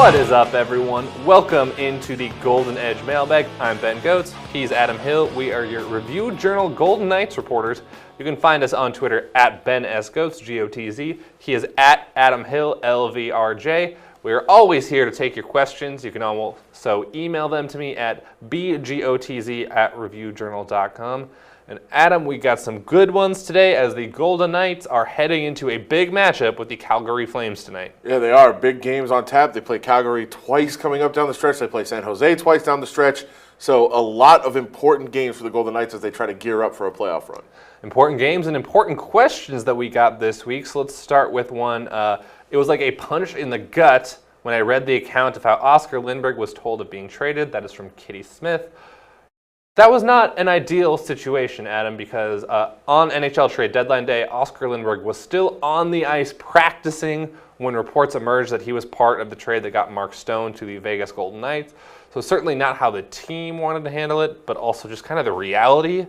What is up, everyone? Welcome into the Golden Edge Mailbag. I'm Ben Goetz. He's Adam Hill. We are your Review Journal Golden Knights reporters. You can find us on Twitter at Ben S. Goetz, G-O-T-Z. He is at Adam Hill, L-V-R-J. We are always here to take your questions. You can also email them to me at bgotz@reviewjournal.com. And Adam, we got some good ones today as the Golden Knights are heading into a big matchup with the Calgary Flames tonight. Yeah, they are. Big games on tap. They play Calgary twice coming up down the stretch. They play San Jose twice down the stretch. So a lot of important games for the Golden Knights as they try to gear up for a playoff run. Important games and important questions that we got this week. So let's start with one. It was like a punch in the gut when I read the account of how Oscar Lindberg was told of being traded. That is from Kitty Smith. That was not an ideal situation, Adam, because on NHL trade deadline day, Oscar Lindberg was still on the ice practicing when reports emerged that he was part of the trade that got Mark Stone to the Vegas Golden Knights. So certainly not how the team wanted to handle it, but also just kind of the reality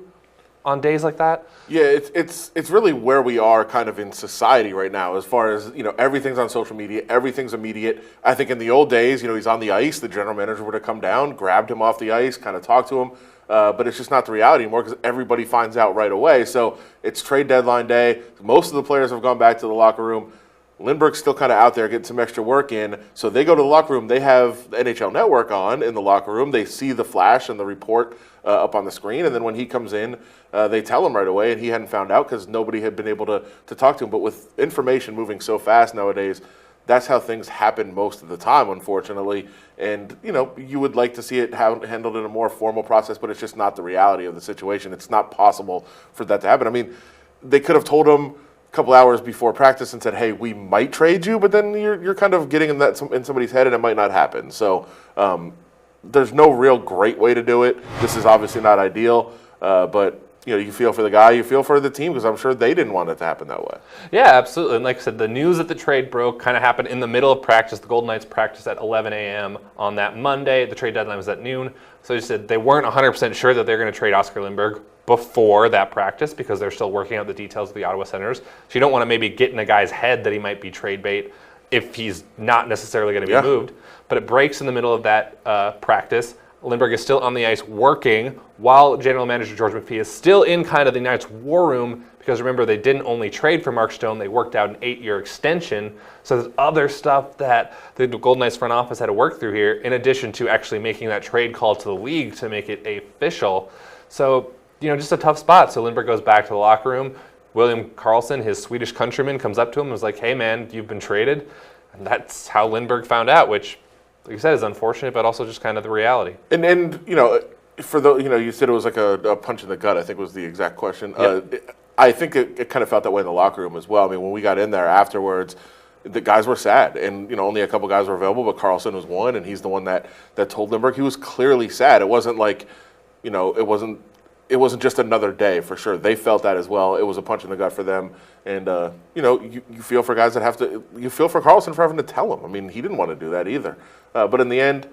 on days like that. Yeah, it's really where we are kind of in society right now as far as, everything's on social media, everything's immediate. I think in the old days, he's on the ice, the general manager would have come down, grabbed him off the ice, kind of talked to him. But it's just not the reality anymore because everybody finds out right away. So it's trade deadline day. Most of the players have gone back to the locker room. Lindbergh's still kind of out there getting some extra work in. So they go to the locker room. They have the NHL Network on in the locker room. They see the flash and the report up on the screen. And then when he comes in, they tell him right away. And he hadn't found out because nobody had been able to talk to him. But with information moving so fast nowadays, that's how things happen most of the time, unfortunately. And, you would like to see it handled in a more formal process, but it's just not the reality of the situation. It's not possible for that to happen. I mean, they could have told him a couple hours before practice and said, hey, we might trade you, but then you're kind of getting in somebody's head and it might not happen. So there's no real great way to do it. This is obviously not ideal, but you feel for the guy, you feel for the team, because I'm sure they didn't want it to happen that way. Yeah, absolutely. And like I said, the news that the trade broke kind of happened in the middle of practice. The Golden Knights practiced at 11 a.m. on that Monday. The trade deadline was at noon. So they said they weren't 100% sure that they're going to trade Oscar Lindberg before that practice because they're still working out the details of the Ottawa Senators. So you don't want to maybe get in a guy's head that he might be trade bait if he's not necessarily going to be moved. But it breaks in the middle of that practice. Lindberg is still on the ice working while general manager George McPhee is still in kind of the Knights' war room because remember, they didn't only trade for Mark Stone, they worked out an 8-year extension. So there's other stuff that the Golden Knights front office had to work through here in addition to actually making that trade call to the league to make it official. So, just a tough spot. So Lindberg goes back to the locker room. William Karlsson, his Swedish countryman, comes up to him and was like, hey man, you've been traded. And that's how Lindberg found out, which like you said, is unfortunate, but also just kind of the reality. And for the you said it was like a punch in the gut, I think was the exact question. Yep. I think it kind of felt that way in the locker room as well. I mean, when we got in there afterwards, the guys were sad, and only a couple guys were available, but Karlsson was one, and he's the one that told Lindberg he was clearly sad. It wasn't like, it wasn't just another day for sure. They felt that as well. It was a punch in the gut for them. And, you feel for guys that you feel for Karlsson for having to tell him. I mean, he didn't want to do that either. But in the end,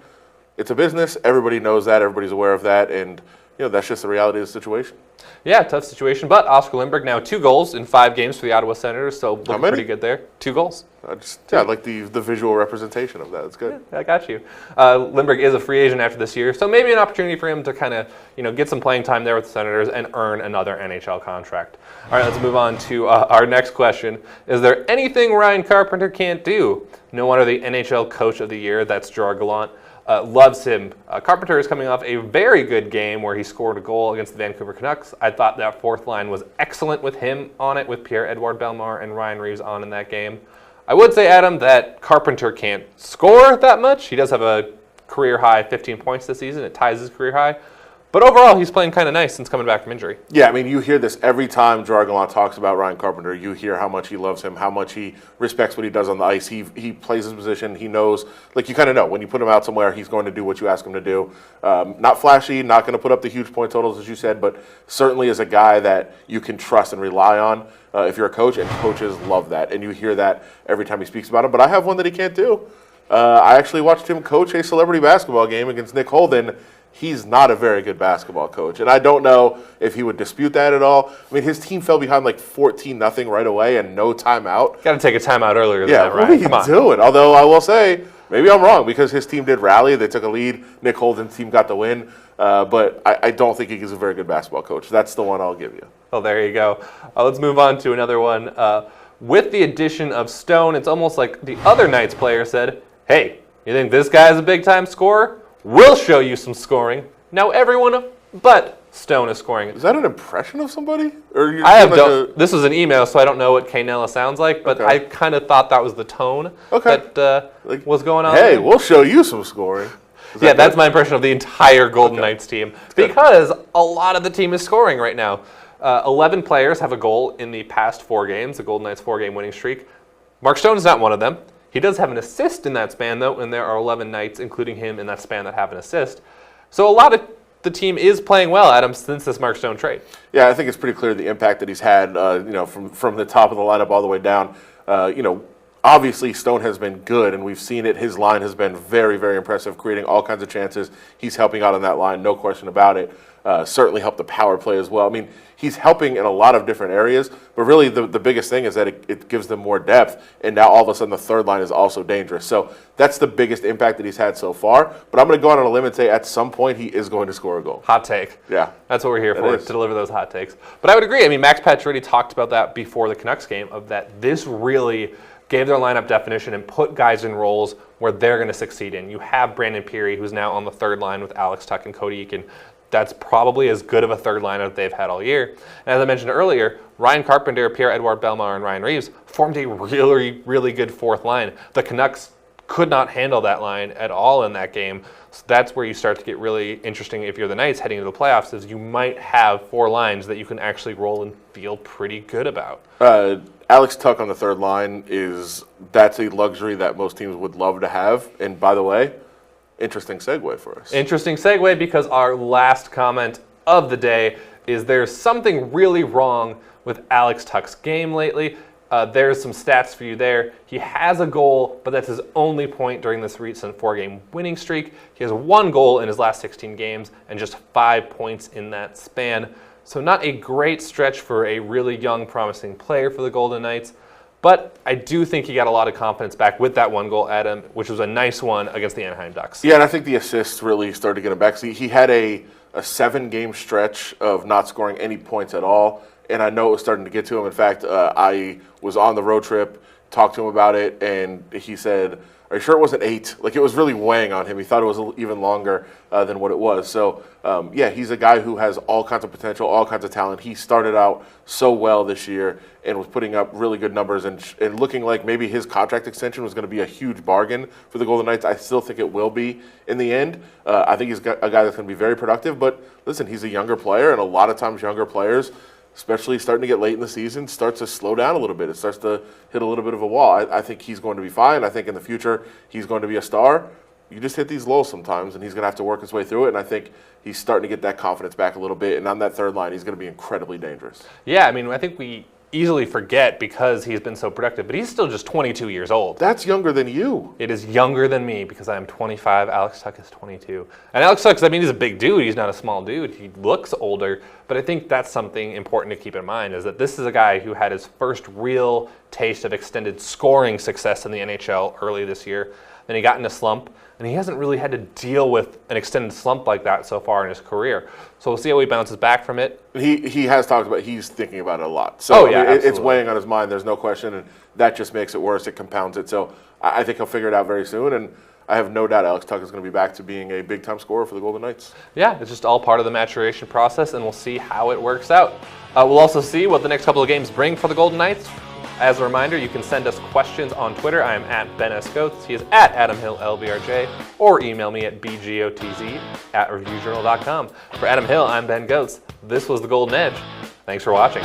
it's a business. Everybody knows that. Everybody's aware of that. And, that's just the reality of the situation. Yeah, tough situation. But Oscar Lindberg now 2 goals in 5 games for the Ottawa Senators. So looking pretty good there. 2 goals. I like the visual representation of that. It's good. Yeah, I got you. Lindberg is a free agent after this year. So maybe an opportunity for him to kind of, get some playing time there with the Senators and earn another NHL contract. All right, let's move on to our next question. Is there anything Ryan Carpenter can't do? No wonder the NHL Coach of the Year, that's Gerard Gallant, loves him. Carpenter is coming off a very good game where he scored a goal against the Vancouver Canucks. I thought that fourth line was excellent with him on it, with Pierre-Edouard Bellemare and Ryan Reeves on in that game. I would say, Adam, that Carpenter can't score that much. He does have a career high 15 points this season. It ties his career high. But overall, he's playing kind of nice since coming back from injury. Yeah, I mean, you hear this every time Gerard Gallant talks about Ryan Carpenter. You hear how much he loves him, how much he respects what he does on the ice. He plays his position. He knows, like you kind of know, when you put him out somewhere, he's going to do what you ask him to do. Not flashy, not going to put up the huge point totals, as you said, but certainly is a guy that you can trust and rely on if you're a coach, and coaches love that. And you hear that every time he speaks about him. But I have one that he can't do. I actually watched him coach a celebrity basketball game against Nick Holden. He's not a very good basketball coach, and I don't know if he would dispute that at all. I mean, his team fell behind like 14-0 right away and no timeout. Got to take a timeout earlier than that, right? What are you doing? Although I will say, Maybe I'm wrong because his team did rally. They took a lead. Nick Holden's team got the win. But I don't think he's a very good basketball coach. That's the one I'll give you. Well, there you go. Let's move on to another one. With the addition of Stone, it's almost like the other Knights player said, hey, you think this guy's a big-time scorer? We'll show you some scoring. Now everyone but Stone is scoring. Is that an impression of somebody? Or This was an email, so I don't know what Kaynella sounds like, but I kind of thought that was the tone that was going on. Hey, we'll show you some scoring. That's my impression of the entire Golden Knights team because a lot of the team is scoring right now. 11 players have a goal in the past 4 games, the Golden Knights 4-game winning streak. Mark Stone is not one of them. He does have an assist in that span, though, and there are 11 Knights, including him, in that span that have an assist. So a lot of the team is playing well, Adam, since this Mark Stone trade. Yeah, I think it's pretty clear the impact that he's had, from the top of the lineup all the way down. Obviously, Stone has been good, and we've seen it. His line has been very, very impressive, creating all kinds of chances. He's helping out on that line, no question about it. Certainly helped the power play as well. I mean, he's helping in a lot of different areas, but really the biggest thing is that it gives them more depth, and now all of a sudden the third line is also dangerous. So that's the biggest impact that he's had so far. But I'm going to go out on a limb and say at some point he is going to score a goal. Hot take. Yeah. That's what we're here for, to deliver those hot takes. But I would agree. I mean, Max Pacioretty talked about that before the Canucks game, of that this really gave their lineup definition and put guys in roles where they're going to succeed in. You have Brandon Peary, who's now on the third line with Alex Tuch and Cody Eakin. That's probably as good of a third line that they've had all year. And as I mentioned earlier, Ryan Carpenter, Pierre-Edouard Bellemare, and Ryan Reeves formed a really, really good fourth line. The Canucks could not handle that line at all in that game. So that's where you start to get really interesting if you're the Knights heading into the playoffs, is you might have 4 lines that you can actually roll and feel pretty good about. Alex Tuch on the third line that's a luxury that most teams would love to have. And by the way, interesting segue for us. Interesting segue, because our last comment of the day is there's something really wrong with Alex Tuch's game lately. There's some stats for you there. He has a goal, but that's his only point during this recent 4-game winning streak. He has 1 goal in his last 16 games and just 5 points in that span. So not a great stretch for a really young, promising player for the Golden Knights. But I do think he got a lot of confidence back with that 1 goal, Adam, which was a nice one against the Anaheim Ducks. Yeah, and I think the assists really started to get him back. See, he had a 7-game stretch of not scoring any points at all, and I know it was starting to get to him. In fact, I was on the road trip, talked to him about it, and he said, "Are you sure it wasn't 8?" Like, it was really weighing on him. He thought it was even longer than what it was. So, he's a guy who has all kinds of potential, all kinds of talent. He started out so well this year and was putting up really good numbers and looking like maybe his contract extension was going to be a huge bargain for the Golden Knights. I still think it will be in the end. I think he's a guy that's going to be very productive. But listen, he's a younger player, and a lot of times younger players, especially starting to get late in the season, starts to slow down a little bit. It starts to hit a little bit of a wall. I think he's going to be fine. I think in the future he's going to be a star. You just hit these lows sometimes, and he's going to have to work his way through it. And I think he's starting to get that confidence back a little bit. And on that third line, he's going to be incredibly dangerous. Yeah, I mean, I think we easily forget because he's been so productive, but he's still just 22 years old. That's younger than you. It is younger than me because I'm 25. Alex Tuch is 22. And Alex Tuch, I mean, he's a big dude. He's not a small dude. He looks older. But I think that's something important to keep in mind, is that this is a guy who had his first real taste of extended scoring success in the NHL early this year. Then he got in a slump, and he hasn't really had to deal with an extended slump like that so far in his career. So we'll see how he bounces back from it. He has talked about, he's thinking about it a lot. So it's weighing on his mind, there's no question, and that just makes it worse. It compounds it. So I think he'll figure it out very soon, and I have no doubt Alex Tuch is going to be back to being a big-time scorer for the Golden Knights. Yeah, it's just all part of the maturation process, and we'll see how it works out. We'll also see what the next couple of games bring for the Golden Knights. As a reminder, you can send us questions on Twitter. I am at Ben S. Goetz. He is at Adam Hill LBRJ, or email me at bgotz@reviewjournal.com. For Adam Hill, I'm Ben Goetz. This was The Golden Edge. Thanks for watching.